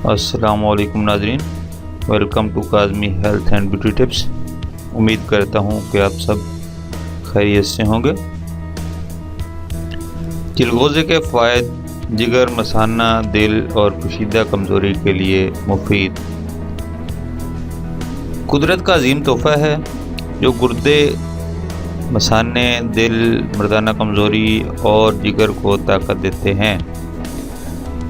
السلام علیکم ناظرین، welcome to Kazmi health and beauty tips. امید کرتا ہوں کہ آپ سب خیریت سے ہوں گے۔ چلغوزے کے فوائد: جگر، مثانہ، دل اور کشیدہ کمزوری کے لیے مفید۔ قدرت کا عظیم تحفہ ہے جو گردے، مثانے، دل، مردانہ کمزوری اور جگر کو طاقت دیتے ہیں۔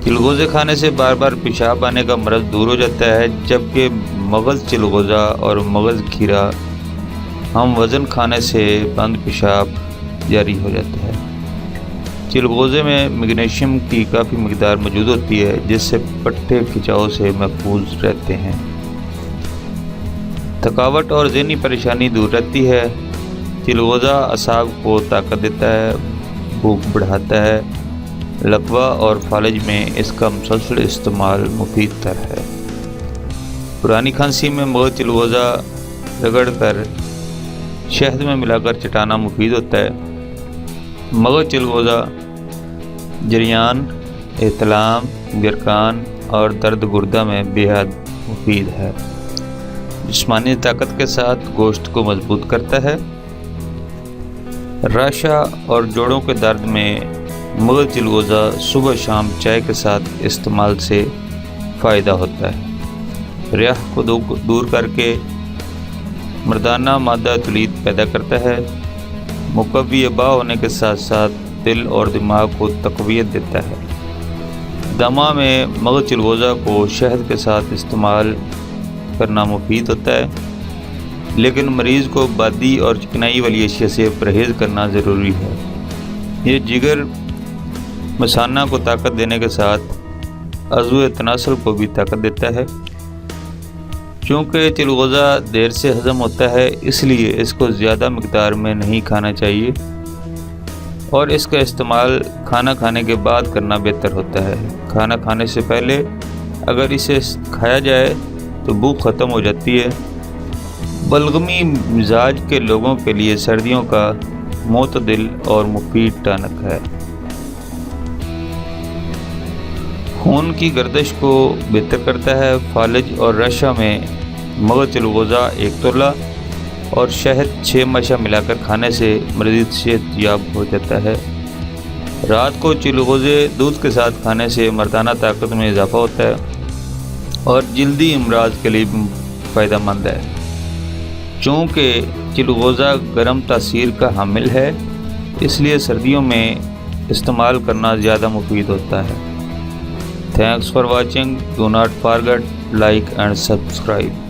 چلغوزے کھانے سے بار بار پیشاب آنے کا مرض دور ہو جاتا ہے، جبکہ مغز چلغوزہ اور مغز کھیرا ہم وزن کھانے سے بند پیشاب جاری ہو جاتا ہے۔ چلغوزے میں میگنیشیم کی کافی مقدار موجود ہوتی ہے، جس سے پٹھے کھچاؤ سے محفوظ رہتے ہیں۔ تھکاوٹ اور ذہنی پریشانی دور رہتی ہے۔ چلغوزہ اعصاب کو طاقت دیتا ہے، بھوک بڑھاتا ہے۔ لقوہ اور فالج میں اس کا مسلسل استعمال مفید تر ہے۔ پرانی کھانسی میں مغز چلغوزہ رگڑ کر شہد میں ملا کر چٹانا مفید ہوتا ہے۔ مغز چلغوزہ جریان، احتلام، گرکان اور درد گردہ میں بے حد مفید ہے۔ جسمانی طاقت کے ساتھ گوشت کو مضبوط کرتا ہے۔ راشا اور جوڑوں کے درد میں مغز چلغوزہ صبح شام چائے کے ساتھ استعمال سے فائدہ ہوتا ہے۔ ریاح کو دور کر کے مردانہ مادہ تولید پیدا کرتا ہے۔ مقوی ابا ہونے کے ساتھ ساتھ دل اور دماغ کو تقویت دیتا ہے۔ دمہ میں مغز چلغوزہ کو شہد کے ساتھ استعمال کرنا مفید ہوتا ہے، لیکن مریض کو بادی اور چکنائی والی اشیاء سے پرہیز کرنا ضروری ہے۔ یہ جگر، مثانہ کو طاقت دینے کے ساتھ عضو تناسل کو بھی طاقت دیتا ہے۔ چونکہ چلغوزہ دیر سے ہضم ہوتا ہے، اس لیے اس کو زیادہ مقدار میں نہیں کھانا چاہیے اور اس کا استعمال کھانا کھانے کے بعد کرنا بہتر ہوتا ہے۔ کھانا کھانے سے پہلے اگر اسے کھایا جائے تو بھوک ختم ہو جاتی ہے۔ بلغمی مزاج کے لوگوں کے لیے سردیوں کا معتدل اور مفید ٹانک ہے۔ خون کی گردش کو بہتر کرتا ہے۔ فالج اور رشا میں مغز چلغوزہ 1 تولہ اور شہد 6 مشہ ملا کر کھانے سے مریض صحت یاب ہو جاتا ہے۔ رات کو چلغوزے دودھ کے ساتھ کھانے سے مردانہ طاقت میں اضافہ ہوتا ہے اور جلدی امراض کے لیے فائدہ مند ہے۔ چونکہ چلغوزہ گرم تاثیر کا حامل ہے، اس لیے سردیوں میں استعمال کرنا زیادہ مفید ہوتا ہے۔ Thanks for watching. Do not forget like and subscribe.